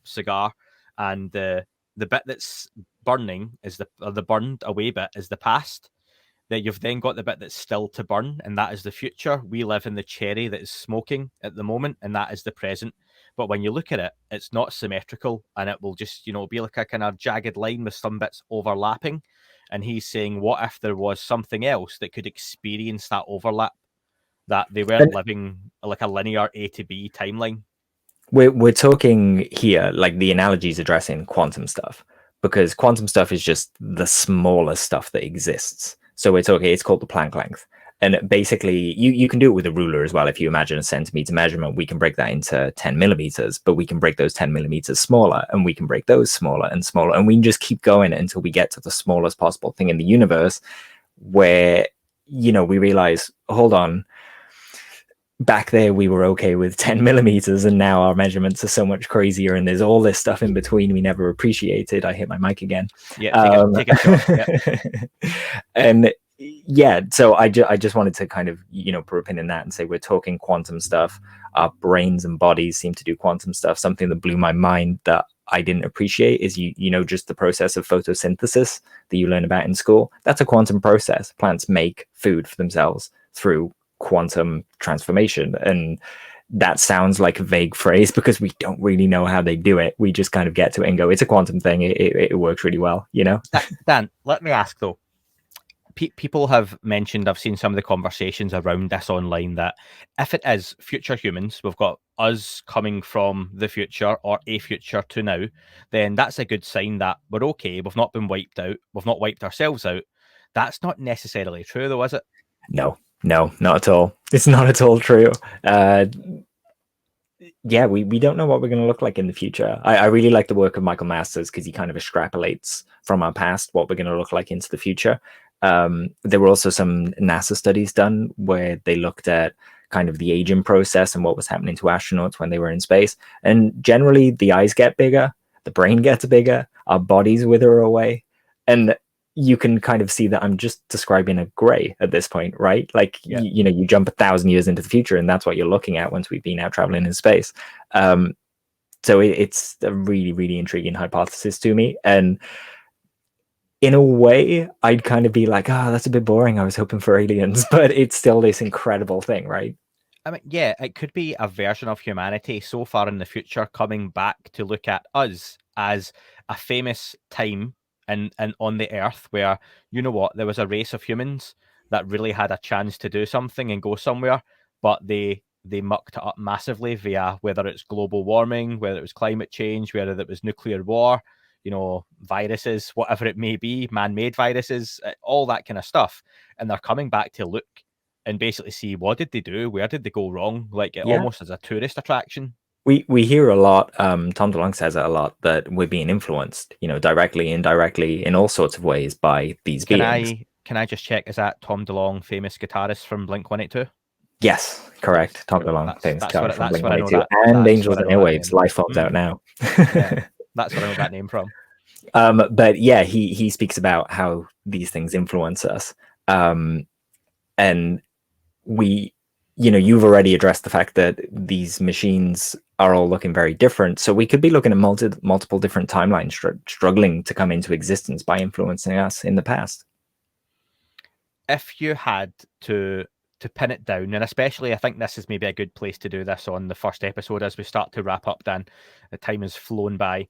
cigar, and the bit that's burning is the burned away bit is the past, that you've then got the bit that's still to burn, and that is the future. We live in the cherry that is smoking at the moment, and that is the present. But when you look at it, it's not symmetrical, and it will just, be like a kind of jagged line with some bits overlapping. And he's saying, what if there was something else that could experience that overlap, that they weren't living like a linear A to B timeline? We're talking here, like the analogy is addressing quantum stuff, because quantum stuff is just the smallest stuff that exists. So we're talking, it's called the Planck length. And basically, you can do it with a ruler as well. If you imagine a centimeter measurement, we can break that into 10 millimeters, but we can break those 10 millimeters smaller, and we can break those smaller and smaller. And we can just keep going until we get to the smallest possible thing in the universe, where, we realize, hold on, back there we were okay with 10 millimeters, and now our measurements are so much crazier, and there's all this stuff in between we never appreciated. I hit my mic again. Yeah, take a shot. Yeah. And yeah, so I just wanted to kind of, put a pin in that and say we're talking quantum stuff. Our brains and bodies seem to do quantum stuff. Something that blew my mind that I didn't appreciate is, just the process of photosynthesis that you learn about in school. That's a quantum process. Plants make food for themselves through quantum transformation. And that sounds like a vague phrase because we don't really know how they do it. We just kind of get to it and go, it's a quantum thing. It works really well, Dan, let me ask though. People have mentioned, I've seen some of the conversations around this online, that if it is future humans, we've got us coming from the future or a future to now, then that's a good sign that we're okay. We've not been wiped out. We've not wiped ourselves out. That's not necessarily true though, is it? No, not at all. It's not at all true. Yeah, we don't know what we're going to look like in the future. I really like the work of Michael Masters because he kind of extrapolates from our past what we're going to look like into the future. There were also some NASA studies done where they looked at kind of the aging process and what was happening to astronauts when they were in space. And generally, the eyes get bigger, the brain gets bigger, our bodies wither away. And you can kind of see that I'm just describing a gray at this point, right? Like, yeah. You jump 1,000 years into the future, and that's what you're looking at once we've been out traveling in space. So it's a really, really intriguing hypothesis to me. And in a way, I'd kind of be like, that's a bit boring. I was hoping for aliens, but it's still this incredible thing, right? I mean, yeah, it could be a version of humanity so far in the future coming back to look at us as a famous time and on the earth where, there was a race of humans that really had a chance to do something and go somewhere, but they mucked it up massively via whether it's global warming, whether it was climate change, whether it was nuclear war, viruses, whatever it may be, man-made viruses, all that kind of stuff. And they're coming back to look and basically see, what did they do? Where did they go wrong? Like almost as a tourist attraction. We hear a lot, Tom DeLonge says it a lot, that we're being influenced, directly, indirectly, in all sorts of ways by these beings. Can I just check, is that Tom DeLonge, famous guitarist from Blink-182? Yes, correct. Tom DeLonge, famous guitarist from Blink-182. And Angels and Airwaves, Life Forms out now. Yeah, that's where I know that name from. But yeah, he speaks about how these things influence us. And we, you've already addressed the fact that these machines are all looking very different. So we could be looking at multiple different timelines struggling to come into existence by influencing us in the past. If you had to pin it down, and especially I think this is maybe a good place to do this on the first episode as we start to wrap up, Dan. The time has flown by.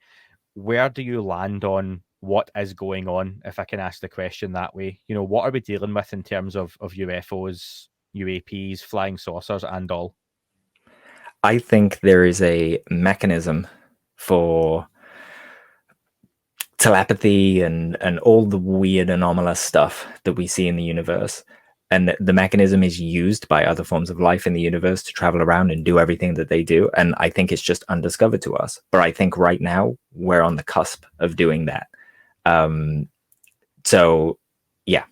Where do you land on what is going on, if I can ask the question that way? You know, what are we dealing with in terms of UFOs, UAPs, flying saucers, and all? I think there is a mechanism for telepathy and all the weird anomalous stuff that we see in the universe. And the mechanism is used by other forms of life in the universe to travel around and do everything that they do. And I think it's just undiscovered to us. But I think right now we're on the cusp of doing that. So, yeah.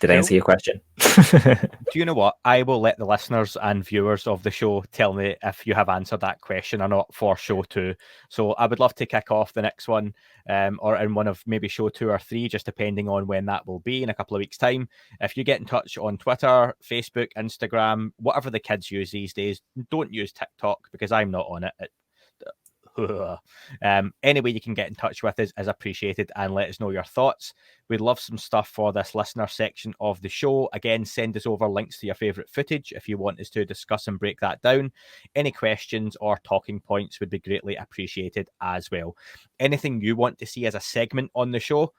Did I answer your question? Do you know what? I will let the listeners and viewers of the show tell me if you have answered that question or not for show 2. So I would love to kick off the next one, or in one of maybe show 2 or 3, just depending on when that will be in a couple of weeks' time. If you get in touch on Twitter, Facebook, Instagram, whatever the kids use these days, don't use TikTok because I'm not on it. Any way you can get in touch with us is appreciated, and let us know your thoughts. We'd love some stuff for this listener section of the show. Again, send us over links to your favorite footage if you want us to discuss and break that down. Any questions or talking points would be greatly appreciated as well. Anything you want to see as a segment on the show,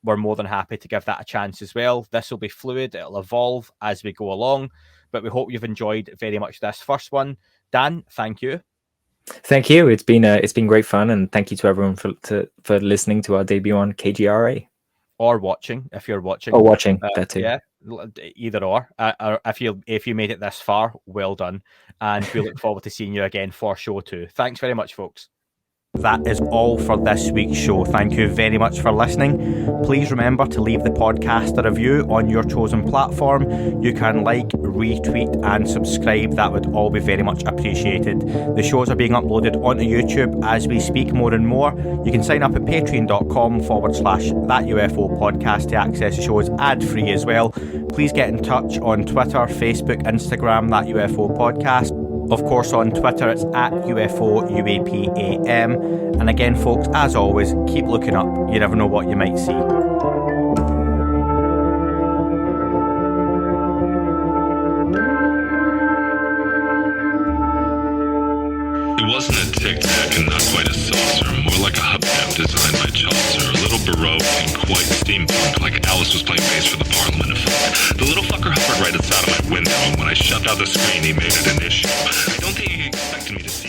we're more than happy to give that a chance as well. This will be fluid, it'll evolve as we go along, but we hope you've enjoyed very much this first one. Dan, thank you. Thank you. It's been great fun, and thank you to everyone for listening to our debut on KGRA. Or watching, if you're watching. Or watching, that too. Yeah, either or. If you made it this far, well done. And we look forward to seeing you again for show 2. Thanks very much, folks. That is all for this week's show. Thank you very much for listening. Please remember to leave the podcast a review on your chosen platform. You can like, retweet, and subscribe. That would all be very much appreciated. The shows are being uploaded onto YouTube as we speak more and more. You can sign up at patreon.com/That UFO Podcast to access the shows ad-free as well. Please get in touch on Twitter, Facebook, Instagram, That UFO Podcast. Of course, on Twitter, it's at UFO UAPAM. And again, folks, as always, keep looking up. You never know what you might see. It wasn't a tic-tac and not quite a saucer, more like a hubcap designed by Chaucer, a little Baroque and quite steampunk, like Alice was playing bass for the Parliament effect. The little fucker hovered right outside of my window, and when I shut out the screen, he made it an issue. I don't think he expected me to see